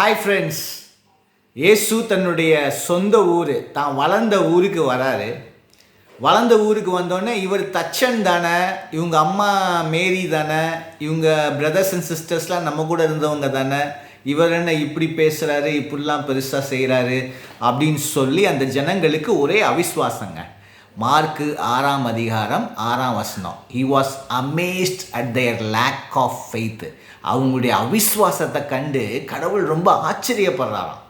Hi friends. இயேசு தன்னுடைய சொந்த ஊர், தான் வளர்ந்த ஊருக்கு வராரு. வளர்ந்த ஊருக்கு வந்தோடனே இவர் தச்சன் தானே, இவங்க அம்மா மேரி தானே, இவங்க பிரதர்ஸ் அண்ட் சிஸ்டர்ஸ்லாம் நம்ம கூட இருந்தவங்க தானே, இவர் என்ன இப்படி பேசுகிறாரு, இப்படிலாம் பெருசாக செய்கிறாரு அப்படின்னு சொல்லி அந்த ஜனங்களுக்கு ஒரே அவிஸ்வாசங்க. மார்க்கு 6ஆம் அதிகாரம் 6ஆம் வசனம். He was amazed at their lack of faith. அவங்களுடைய அவிஸ்வாசத்தை கண்டு கடவுள் ரொம்ப ஆச்சரியப்படுறாராம்.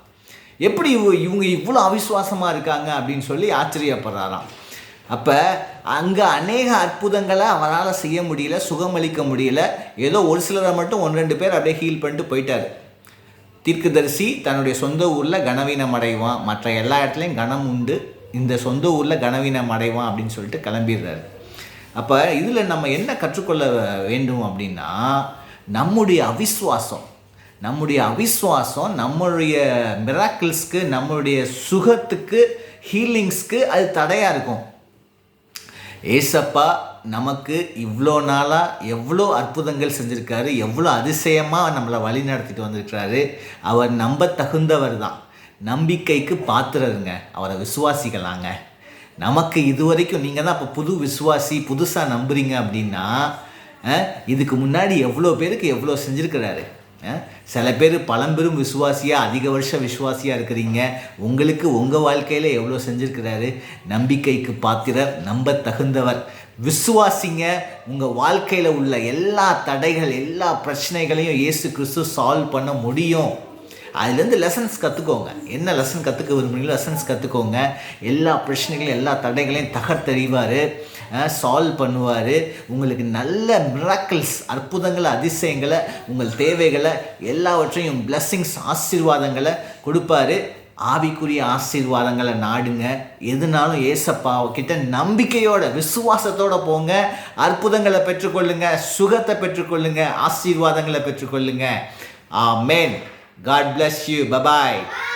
எப்படி இவங்க இவ்வளோ அவிஸ்வாசமாக இருக்காங்க அப்படின்னு சொல்லி ஆச்சரியப்படுறாராம். அப்போ அங்கே அநேக அற்புதங்களை அவரால் செய்ய முடியல, சுகமளிக்க முடியல. ஏதோ ஒரு சிலரை மட்டும் 1-2 பேர் அப்படியே ஹீல் பண்ணிட்டு போயிட்டார். தீர்க்கதரிசி தன்னுடைய சொந்த ஊரில் கனவீனம் அடைவான், மற்ற எல்லா இடத்துலையும் கனம் உண்டு, இந்த சொந்த ஊரில் கனவீனம் அடைவான் அப்படின்னு சொல்லிட்டு கிளம்பிடுறாரு. அப்போ இதில் நம்ம என்ன கற்றுக்கொள்ள வேண்டும் அப்படின்னா, நம்முடைய அவிஸ்வாசம் நம்மளுடைய மிராக்கிள்ஸ்க்கு, நம்மளுடைய சுகத்துக்கு, ஹீலிங்ஸ்க்கு அது தடையாக இருக்கும். ஏசப்பா நமக்கு இவ்வளோ நாளாக எவ்வளோ அற்புதங்கள் செஞ்சுருக்காரு, எவ்வளோ அதிசயமாக நம்மளை வழி நடத்திட்டு வந்திருக்கிறாரு. அவர் நம்ப தகுந்தவர் தான், நம்பிக்கைக்கு பாத்திரருங்க, அவரை விசுவாசிக்கலாங்க. நமக்கு இது வரைக்கும் நீங்கள் தான் இப்போ புது விசுவாசி, புதுசாக நம்புறீங்க அப்படின்னா, இதுக்கு முன்னாடி எவ்வளோ பேருக்கு எவ்வளோ செஞ்சுருக்கிறாரு. சில பேர் பழம்பெரும் விசுவாசியாக, அதிக வருஷ விசுவாசியாக இருக்கிறீங்க. உங்களுக்கு உங்கள் வாழ்க்கையில் எவ்வளோ செஞ்சுருக்கிறாரு. நம்பிக்கைக்கு பாத்திரர், நம்ப தகுந்தவர். விசுவாசிங்க. உங்கள் வாழ்க்கையில் உள்ள எல்லா தடைகள், எல்லா பிரச்சனைகளையும் இயேசு கிறிஸ்து சால்வ் பண்ண முடியும். அதுலேருந்து லெசன்ஸ் கற்றுக்கோங்க. என்ன லெசன் கற்றுக்க விரும்புகிறீங்களோ லெசன்ஸ் கற்றுக்கோங்க. எல்லா பிரச்சனைகளையும், எல்லா தடைகளையும் தகர்த்தெறிவார், சால்வ் பண்ணுவார். உங்களுக்கு நல்ல மிராக்கிள்ஸ், அற்புதங்களை, அதிசயங்களை, உங்கள் தேவைகளை எல்லாவற்றையும் பிளெஸ்ஸிங்ஸ், ஆசீர்வாதங்களை கொடுப்பாரு. ஆவிக்குரிய ஆசீர்வாதங்களை நாடுங்க. எதுனாலும் ஏசப்பா கிட்ட நம்பிக்கையோட, விசுவாசத்தோடு போங்க. அற்புதங்களை பெற்றுக்கொள்ளுங்க, சுகத்தை பெற்றுக்கொள்ளுங்க, ஆசீர்வாதங்களை பெற்றுக்கொள்ளுங்க. ஆமென். God bless you. Bye-bye.